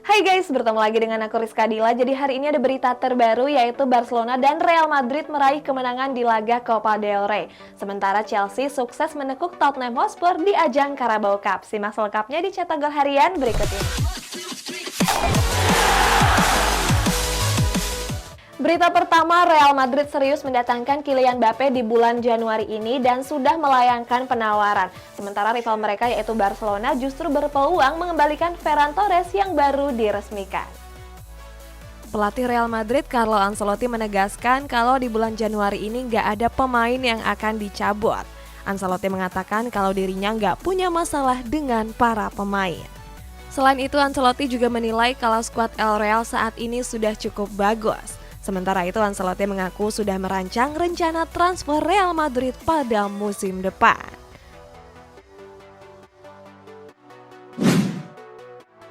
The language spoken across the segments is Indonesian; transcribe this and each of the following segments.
Hai guys, bertemu lagi dengan aku Rizka Dila. Jadi hari ini ada berita terbaru yaitu Barcelona dan Real Madrid meraih kemenangan di laga Copa del Rey. Sementara Chelsea sukses menekuk Tottenham Hotspur di ajang Carabao Cup. Simak selengkapnya di Cetak Gol Harian berikut ini. Berita pertama, Real Madrid serius mendatangkan Kylian Mbappe di bulan Januari ini dan sudah melayangkan penawaran. Sementara rival mereka yaitu Barcelona justru berpeluang mengembalikan Ferran Torres yang baru diresmikan. Pelatih Real Madrid Carlo Ancelotti menegaskan kalau di bulan Januari ini nggak ada pemain yang akan dicabut. Ancelotti mengatakan kalau dirinya nggak punya masalah dengan para pemain. Selain itu, Ancelotti juga menilai kalau skuad El Real saat ini sudah cukup bagus. Sementara itu, Ancelotti mengaku sudah merancang rencana transfer Real Madrid pada musim depan.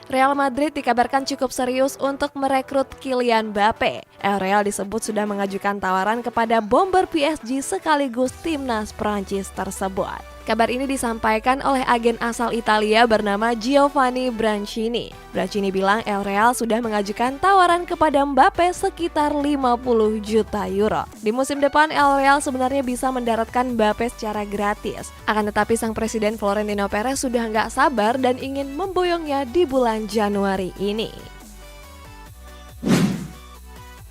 Real Madrid dikabarkan cukup serius untuk merekrut Kylian Mbappe. Real disebut sudah mengajukan tawaran kepada bomber PSG sekaligus timnas Prancis tersebut. Kabar ini disampaikan oleh agen asal Italia bernama Giovanni Brancini. Brancini bilang El Real sudah mengajukan tawaran kepada Mbappe sekitar 50 juta euro. Di musim depan El Real sebenarnya bisa mendaratkan Mbappe secara gratis. Akan tetapi sang presiden Florentino Perez sudah nggak sabar dan ingin memboyongnya di bulan Januari ini.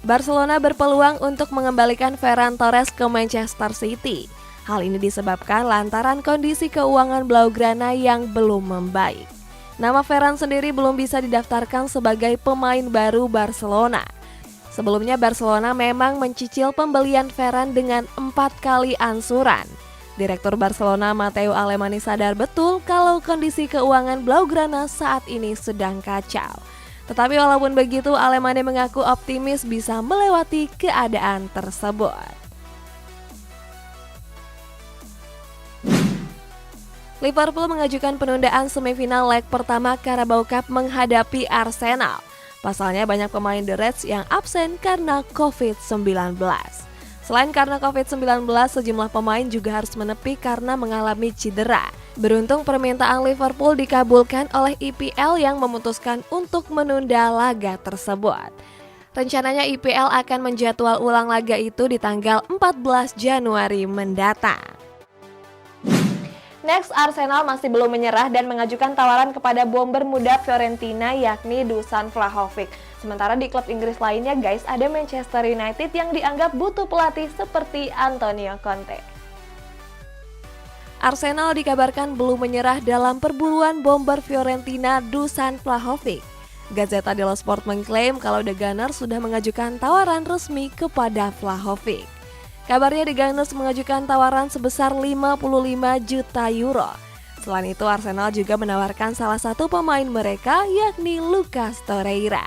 Barcelona berpeluang untuk mengembalikan Ferran Torres ke Manchester City. Hal ini disebabkan lantaran kondisi keuangan Blaugrana yang belum membaik. Nama Ferran sendiri belum bisa didaftarkan sebagai pemain baru Barcelona. Sebelumnya Barcelona memang mencicil pembelian Ferran dengan 4 kali angsuran. Direktur Barcelona Mateu Alemany sadar betul kalau kondisi keuangan Blaugrana saat ini sedang kacau. Tetapi walaupun begitu, Alemany mengaku optimis bisa melewati keadaan tersebut. Liverpool mengajukan penundaan semifinal leg pertama Carabao Cup menghadapi Arsenal. Pasalnya banyak pemain The Reds yang absen karena COVID-19. Selain karena COVID-19, sejumlah pemain juga harus menepi karena mengalami cedera. Beruntung permintaan Liverpool dikabulkan oleh IPL yang memutuskan untuk menunda laga tersebut. Rencananya IPL akan menjadwal ulang laga itu di tanggal 14 Januari mendatang. Next, Arsenal masih belum menyerah dan mengajukan tawaran kepada bomber muda Fiorentina yakni Dusan Vlahovic. Sementara di klub Inggris lainnya guys, ada Manchester United yang dianggap butuh pelatih seperti Antonio Conte. Arsenal dikabarkan belum menyerah dalam perburuan bomber Fiorentina Dusan Vlahovic. Gazzetta dello Sport mengklaim kalau The Gunners sudah mengajukan tawaran resmi kepada Vlahovic. Kabarnya The Gunners mengajukan tawaran sebesar 55 juta euro. Selain itu, Arsenal juga menawarkan salah satu pemain mereka yakni Lucas Torreira.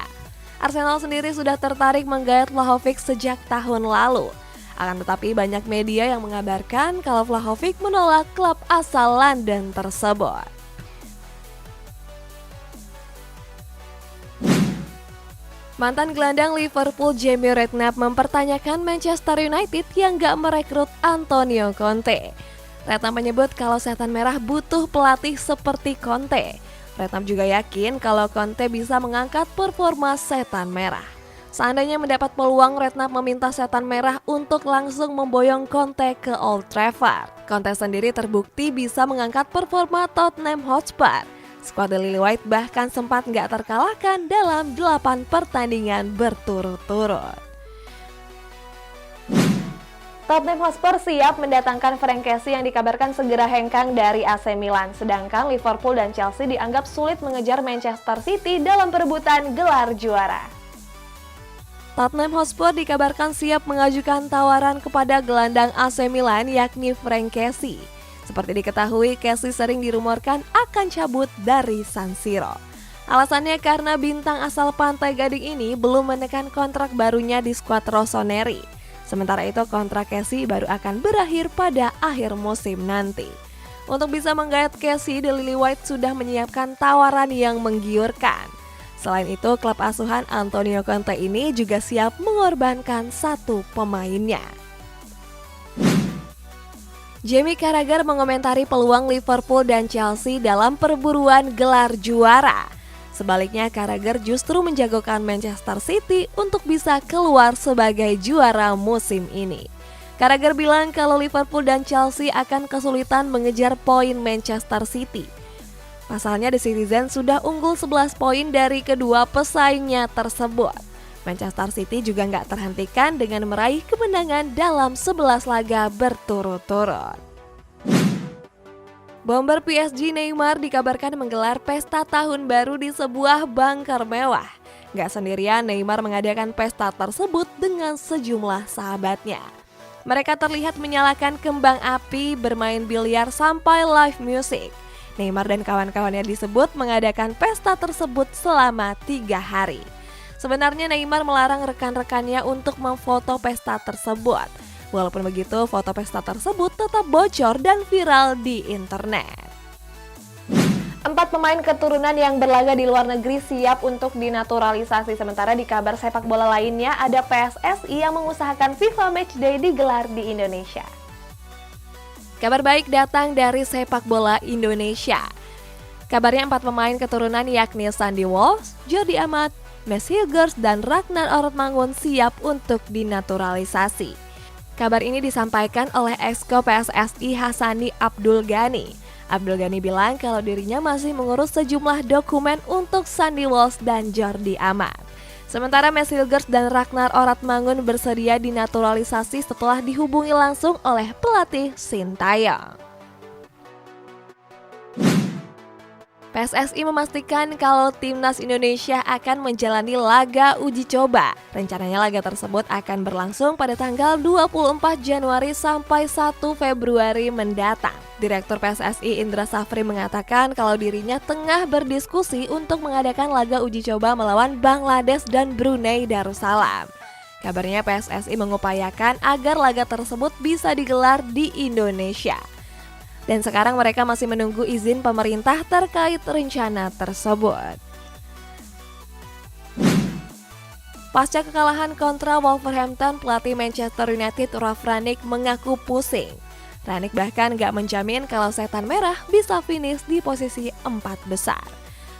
Arsenal sendiri sudah tertarik menggait Vlahovic sejak tahun lalu. Akan tetapi banyak media yang mengabarkan kalau Vlahovic menolak klub asal London tersebut. Mantan gelandang Liverpool Jamie Redknapp mempertanyakan Manchester United yang gak merekrut Antonio Conte. Redknapp menyebut kalau Setan Merah butuh pelatih seperti Conte. Redknapp juga yakin kalau Conte bisa mengangkat performa Setan Merah. Seandainya mendapat peluang, Redknapp meminta Setan Merah untuk langsung memboyong Conte ke Old Trafford. Conte sendiri terbukti bisa mengangkat performa Tottenham Hotspur. Skuad The Lily White bahkan sempat nggak terkalahkan dalam 8 pertandingan berturut-turut. Tottenham Hotspur siap mendatangkan Frank Kessie yang dikabarkan segera hengkang dari AC Milan. Sedangkan Liverpool dan Chelsea dianggap sulit mengejar Manchester City dalam perebutan gelar juara. Tottenham Hotspur dikabarkan siap mengajukan tawaran kepada gelandang AC Milan yakni Frank Kessie. Seperti diketahui, Kessie sering dirumorkan akan cabut dari San Siro. Alasannya karena bintang asal Pantai Gading ini belum menekan kontrak barunya di skuad Rossoneri. Sementara itu kontrak Kessie baru akan berakhir pada akhir musim nanti. Untuk bisa menggait Kessie, The Lily White sudah menyiapkan tawaran yang menggiurkan. Selain itu, klub asuhan Antonio Conte ini juga siap mengorbankan satu pemainnya. Jamie Carragher mengomentari peluang Liverpool dan Chelsea dalam perburuan gelar juara. Sebaliknya, Carragher justru menjagokan Manchester City untuk bisa keluar sebagai juara musim ini. Carragher bilang kalau Liverpool dan Chelsea akan kesulitan mengejar poin Manchester City. Pasalnya The Citizen sudah unggul 11 poin dari kedua pesaingnya tersebut. Manchester City juga nggak terhentikan dengan meraih kemenangan dalam 11 laga berturut-turut. Bomber PSG Neymar dikabarkan menggelar pesta tahun baru di sebuah bunker mewah. Nggak sendirian, Neymar mengadakan pesta tersebut dengan sejumlah sahabatnya. Mereka terlihat menyalakan kembang api, bermain biliar sampai live music. Neymar dan kawan-kawannya disebut mengadakan pesta tersebut selama 3 hari. Sebenarnya Neymar melarang rekan-rekannya untuk memfoto pesta tersebut. Walaupun begitu, foto pesta tersebut tetap bocor dan viral di internet. 4 pemain keturunan yang berlaga di luar negeri siap untuk dinaturalisasi. Sementara di kabar sepak bola lainnya, ada PSSI yang mengusahakan FIFA Matchday digelar di Indonesia. Kabar baik datang dari sepak bola Indonesia. Kabarnya 4 pemain keturunan yakni Sandy Walsh, Jordi Amat, Mes Hilgers, dan Ragnar Ortmangun siap untuk dinaturalisasi. Kabar ini disampaikan oleh Exco PSSI Hassani Abdul Ghani. Abdul Ghani bilang kalau dirinya masih mengurus sejumlah dokumen untuk Sandy Walsh dan Jordi Amat. Sementara Mes Hilgers dan Ragnar Ortmangun bersedia dinaturalisasi setelah dihubungi langsung oleh pelatih Sintayong. PSSI memastikan kalau timnas Indonesia akan menjalani laga uji coba. Rencananya laga tersebut akan berlangsung pada tanggal 24 Januari sampai 1 Februari mendatang. Direktur PSSI Indra Safri mengatakan kalau dirinya tengah berdiskusi untuk mengadakan laga uji coba melawan Bangladesh dan Brunei Darussalam. Kabarnya PSSI mengupayakan agar laga tersebut bisa digelar di Indonesia. Dan sekarang mereka masih menunggu izin pemerintah terkait rencana tersebut. Pasca kekalahan kontra Wolverhampton, pelatih Manchester United Ralf Rangnick mengaku pusing. Rangnick bahkan gak menjamin kalau setan merah bisa finish di posisi 4 besar.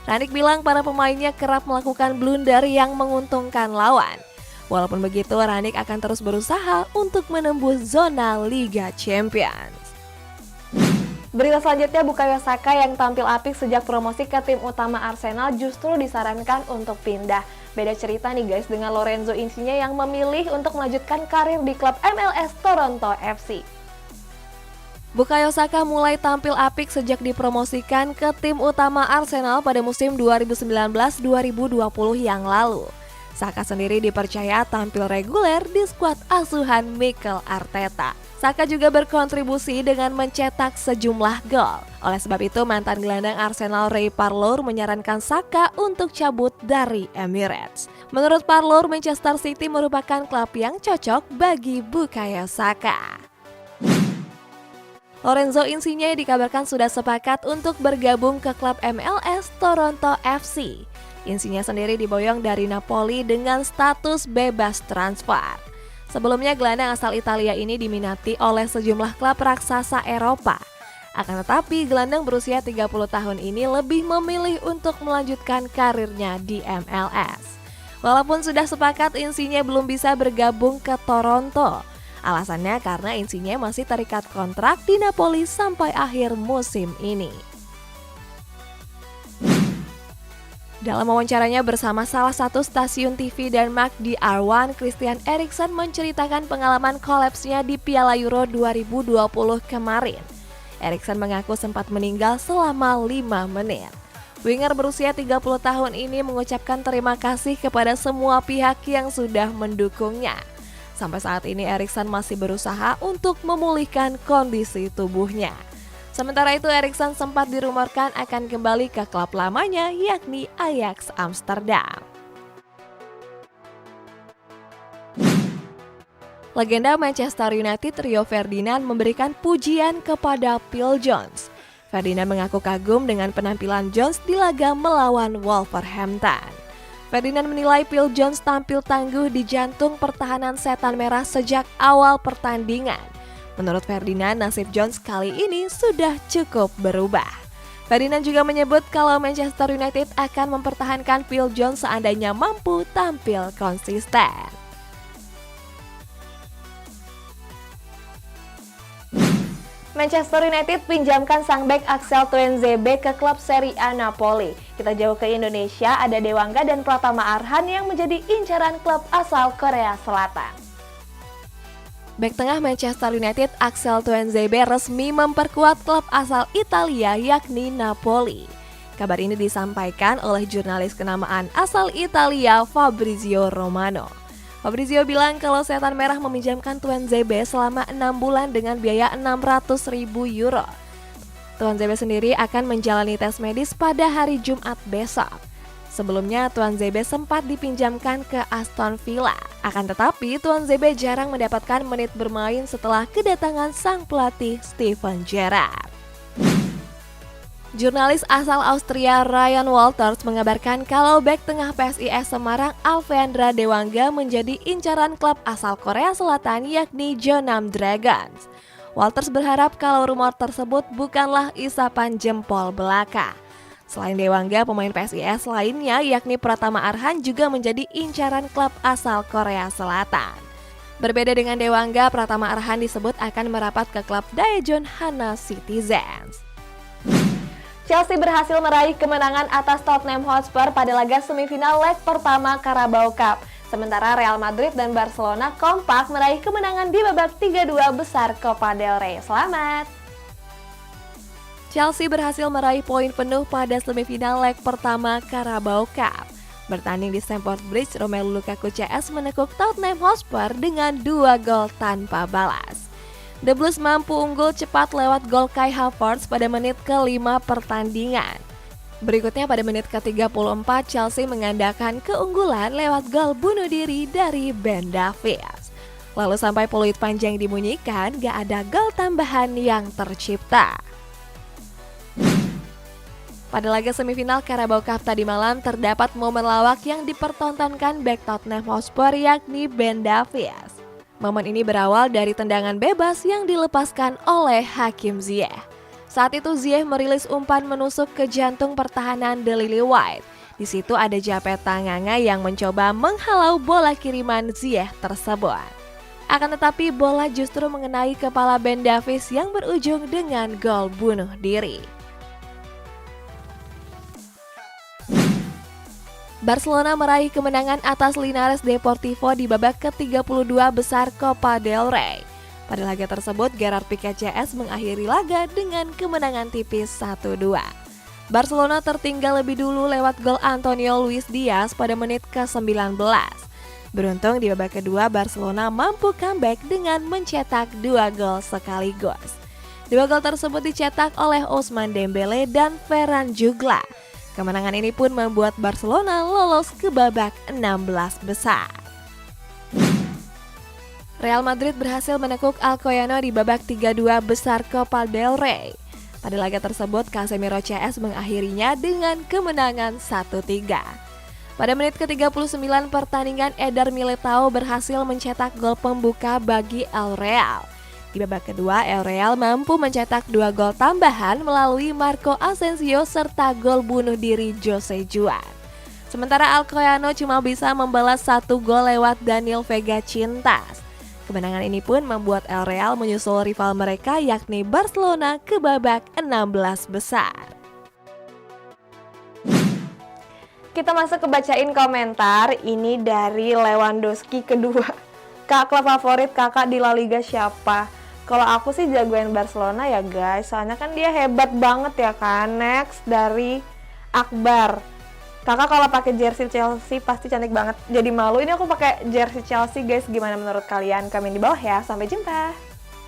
Rangnick bilang para pemainnya kerap melakukan blunder yang menguntungkan lawan. Walaupun begitu, Rangnick akan terus berusaha untuk menembus zona Liga Champions. Berita selanjutnya, Bukayo Saka yang tampil apik sejak promosi ke tim utama Arsenal justru disarankan untuk pindah. Beda cerita nih guys dengan Lorenzo Insigne yang memilih untuk melanjutkan karir di klub MLS Toronto FC. Bukayo Saka mulai tampil apik sejak dipromosikan ke tim utama Arsenal pada musim 2019-2020 yang lalu. Saka sendiri dipercaya tampil reguler di skuad asuhan Mikel Arteta. Saka juga berkontribusi dengan mencetak sejumlah gol. Oleh sebab itu, mantan gelandang Arsenal Ray Parlour menyarankan Saka untuk cabut dari Emirates. Menurut Parlour, Manchester City merupakan klub yang cocok bagi Bukayo Saka. Lorenzo Insigne dikabarkan sudah sepakat untuk bergabung ke klub MLS Toronto FC. Insigne sendiri diboyong dari Napoli dengan status bebas transfer. Sebelumnya gelandang asal Italia ini diminati oleh sejumlah klub raksasa Eropa. Akan tetapi gelandang berusia 30 tahun ini lebih memilih untuk melanjutkan karirnya di MLS. Walaupun sudah sepakat, Insigne belum bisa bergabung ke Toronto. Alasannya karena Insigne masih terikat kontrak di Napoli sampai akhir musim ini. Dalam wawancaranya bersama salah satu stasiun TV Denmark di R1, Christian Eriksen menceritakan pengalaman kolapsnya di Piala Euro 2020 kemarin. Eriksen mengaku sempat meninggal selama 5 menit. Winger berusia 30 tahun ini mengucapkan terima kasih kepada semua pihak yang sudah mendukungnya. Sampai saat ini Eriksen masih berusaha untuk memulihkan kondisi tubuhnya. Sementara itu, Eriksen sempat dirumorkan akan kembali ke klub lamanya, yakni Ajax Amsterdam. Legenda Manchester United Rio Ferdinand memberikan pujian kepada Phil Jones. Ferdinand mengaku kagum dengan penampilan Jones di laga melawan Wolverhampton. Ferdinand menilai Phil Jones tampil tangguh di jantung pertahanan setan merah sejak awal pertandingan. Menurut Ferdinand, nasib Jones kali ini sudah cukup berubah. Ferdinand juga menyebut kalau Manchester United akan mempertahankan Phil Jones seandainya mampu tampil konsisten. Manchester United pinjamkan sang bek Axel Tuanzebe ke klub Serie A Napoli. Kita jauh ke Indonesia, ada Dewangga dan Pratama Arhan yang menjadi incaran klub asal Korea Selatan. Bek tengah Manchester United Axel Tuanzebe resmi memperkuat klub asal Italia yakni Napoli. Kabar ini disampaikan oleh jurnalis kenamaan asal Italia Fabrizio Romano. Fabrizio bilang kalau Setan Merah meminjamkan Tuanzebe selama 6 bulan dengan biaya 600.000 euro. Tuanzebe sendiri akan menjalani tes medis pada hari Jumat besok. Sebelumnya Tuanzebe sempat dipinjamkan ke Aston Villa. Akan tetapi Tuanzebe jarang mendapatkan menit bermain setelah kedatangan sang pelatih Steven Gerrard. Jurnalis asal Austria Ryan Walters mengabarkan kalau bek tengah PSIS Semarang Alvendra Dewangga menjadi incaran klub asal Korea Selatan yakni Jeonnam Dragons. Walters berharap kalau rumor tersebut bukanlah isapan jempol belaka. Selain Dewangga, pemain PSIS lainnya yakni Pratama Arhan juga menjadi incaran klub asal Korea Selatan. Berbeda dengan Dewangga, Pratama Arhan disebut akan merapat ke klub Daejeon Hana Citizens. Chelsea berhasil meraih kemenangan atas Tottenham Hotspur pada laga semifinal leg pertama Carabao Cup. Sementara Real Madrid dan Barcelona kompak meraih kemenangan di babak 3-2 besar Copa del Rey. Selamat! Chelsea berhasil meraih poin penuh pada semifinal leg pertama Carabao Cup. Bertanding di Stamford Bridge, Romelu Lukaku CS menekuk Tottenham Hotspur dengan 2 gol tanpa balas. The Blues mampu unggul cepat lewat gol Kai Havertz pada menit ke-5 pertandingan. Berikutnya pada menit ke-34 Chelsea mengandalkan keunggulan lewat gol bunuh diri dari Ben Davies. Lalu sampai peluit panjang dibunyikan, gak ada gol tambahan yang tercipta. Pada laga semifinal Carabao Cup tadi malam terdapat momen lawak yang dipertontonkan bek Tottenham Hotspur yakni Ben Davies. Momen ini berawal dari tendangan bebas yang dilepaskan oleh Hakim Ziyech. Saat itu Ziyech merilis umpan menusuk ke jantung pertahanan The Lily White. Di situ ada Japet Tanganga yang mencoba menghalau bola kiriman Ziyech tersebut. Akan tetapi bola justru mengenai kepala Ben Davies yang berujung dengan gol bunuh diri. Barcelona meraih kemenangan atas Linares Deportivo di babak ke-32 besar Copa del Rey. Pada laga tersebut, Gerard Piqué CS mengakhiri laga dengan kemenangan tipis 1-2. Barcelona tertinggal lebih dulu lewat gol Antonio Luis Diaz pada menit ke-19. Beruntung di babak kedua, Barcelona mampu comeback dengan mencetak 2 gol sekaligus. 2 gol tersebut dicetak oleh Ousmane Dembélé dan Ferran Jugla. Kemenangan ini pun membuat Barcelona lolos ke babak 16 besar. Real Madrid berhasil menekuk Alcoyano di babak 3-2 besar Copa del Rey. Pada laga tersebut, Casemiro CS mengakhirinya dengan kemenangan 1-3. Pada menit ke-39 pertandingan, Eder Militao berhasil mencetak gol pembuka bagi El Real. Di babak kedua, El Real mampu mencetak 2 gol tambahan melalui Marco Asensio serta gol bunuh diri Jose Juan. Sementara Alcoyano cuma bisa membalas 1 gol lewat Daniel Vega Cintas. Kemenangan ini pun membuat El Real menyusul rival mereka yakni Barcelona ke babak 16 besar. Kita masuk ke bacain komentar. Ini dari Lewandowski kedua. Kak, klub favorit kakak di La Liga siapa? Kalau aku sih jagoin Barcelona ya guys, soalnya kan dia hebat banget ya kan. Next dari Akbar. Kakak kalau pakai jersey Chelsea pasti cantik banget. Jadi malu ini aku pakai jersey Chelsea guys. Gimana menurut kalian? Komen di bawah ya. Sampai jumpa.